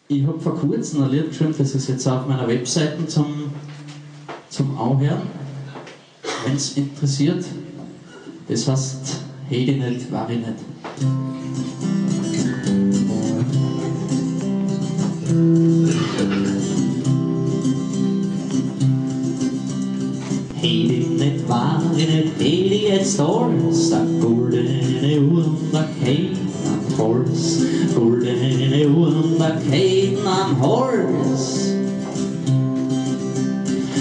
Ich habe vor kurzem ein Lied geschrieben, das ist jetzt auf meiner Webseite zum Anhören, wenn es interessiert. Das heißt, Hätt ich nicht, war ich nicht. Hätt ich nicht, war ich nicht, hätt ich jetzt alles, a goldene Uhr und a Käden am Hals, goldene Uhr und a Käden am Hals.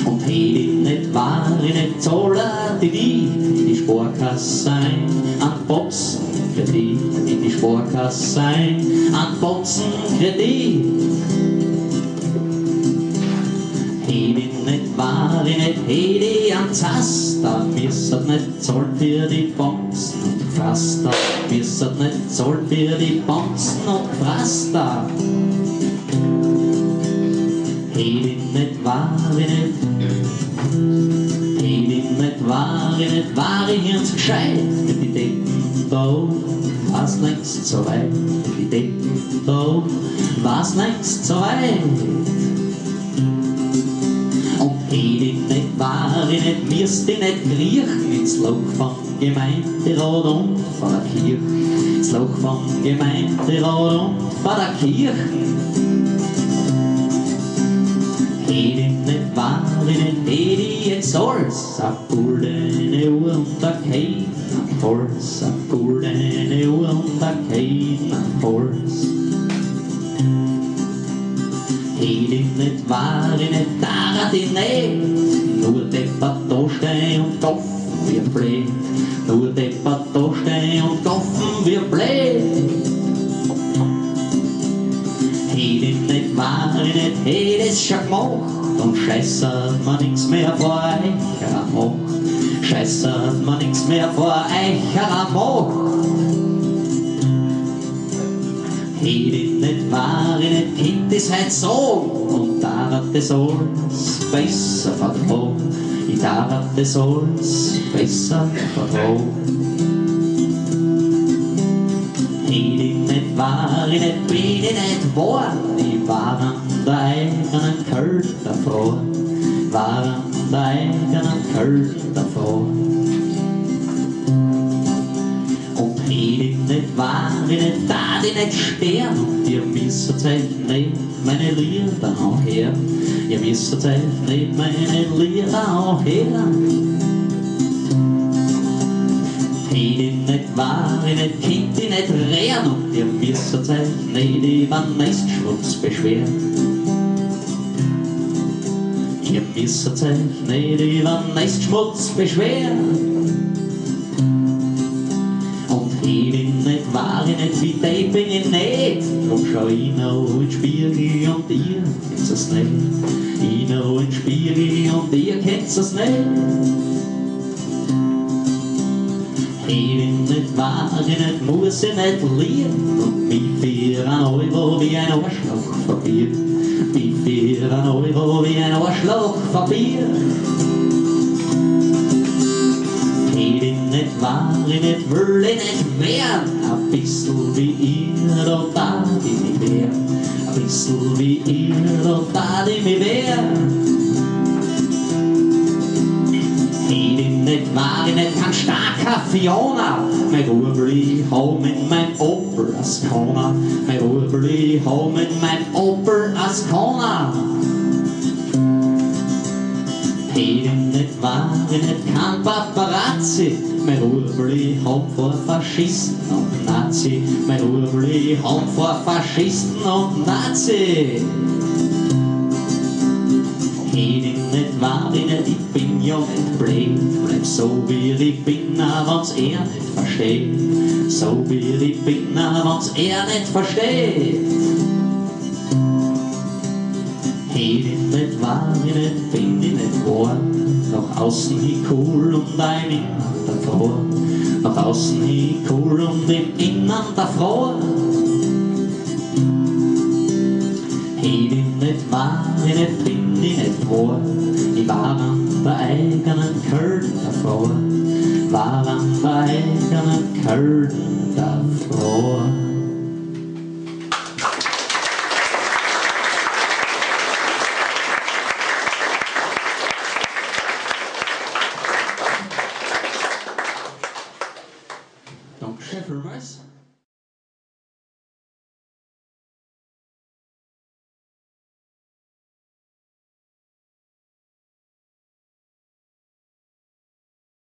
Und hätt ich nicht, war ich nicht, zahler die Sparkasse ein, an Botzenkredit, in die Sparkasse ein, an Botzenkredit. Hätt ich nicht, war ich nicht, hätt ich an Zaster, müsstet nicht zahlt für die Bonzen und Fraster, müsstet nicht zahlt für die Bonzen und Fraster. Hätt ich nicht, war ich nicht, hätt ich nicht, war ich nicht, war ich ins Gescheit, mit die Decken da oben, war's längst so weit, mit die Decken da oben, war's längst so weit. Und hätt ich nicht, war ich nicht, miasst ich nicht kriachn ins Louch von Gemeinderot und von der Kiachn, ins Louch von Gemeinderot und von der Kiachn. Hätt ich nicht, war ich nicht, hätt ich jetzt alles, a goldene Uhr und a Käden am Hals, a goldene Uhr und a Käden am Hals. Hätt ich nicht, war ich nicht, darat ich nicht, nur deppert da stehn und goffen wie blöd, nur deppert da stehn und goffen wie blöd. Hätt ich nicht, war ich nicht, hätt es schon gemacht, und scheißert man nix mehr vor euch am Macht, scheißert man nix mehr vor euch am Macht. Hätt ich nicht, war ich nicht, Kind ist heut so, und darat das alles besser vertragen, ich darat das alles besser vertragen. Hätt ich nicht, war ich nicht, bin ich nicht geworden, ich war an der eigenen Kälte davor, war an der eigenen Kälte davor. Und hätt ich nicht, war ich nicht, da ich nicht sterben, und ihr müsst euch nicht meine Lieder anhören, ihr müsst euch nicht meine Lieder anhören. Hätt ich nicht, war ich nicht, Kind ich nicht rehren, und ihr müsst euch nicht über Nächstschmutz beschweren. Ihr müsst euch nicht über Nächstschmutz beschweren. Und hätt ich nicht, war ich nicht, wie die bin ich nicht, drum schau ich noch in den Spiegel und ihr kennt's es nicht. Ich noch in den Spiegel und ihr kennt's es nicht. Hätt ich nicht, war ich nicht, muss ich nicht lieben, und mich für ein Euro wie ein Arschloch verbieten, mich für ein Euro wie ein Arschloch verbieten. Hätt ich nicht, war ich nicht, will ich nicht werden, ein bisschen wie ihr, da ich mich wär, ein bisschen wie ihr, da ich mich wär. Hätt ich nicht, war ich nicht, kein starker Fiona, mein Rubli hau mit mein Opel Ascona, mein Rubli hau mit mein Opel Ascona. Hätt ich nicht, war ich nicht, kein Paparazzi, mein Rubli hau vor Faschisten und Nazi, mein Rubli hau vor Faschisten und Nazi. Hätt ich nicht, war ich nicht, ich bin ja nicht blöd, bleib so wie ich bin, wenn's er nicht versteht, so wie ich bin, wenn's er nicht versteht. Hätt ich nicht, war ich nicht, bin ich nicht geworden, nach außen hin cool und ein Innen davor, nach außen hin cool und im Innen davor. Hätt ich nicht, war ich nicht, bin ich nicht geworden, ich war an der eigenen Kälte davor, war an der eigenen Kälte davor. Danke vielmals.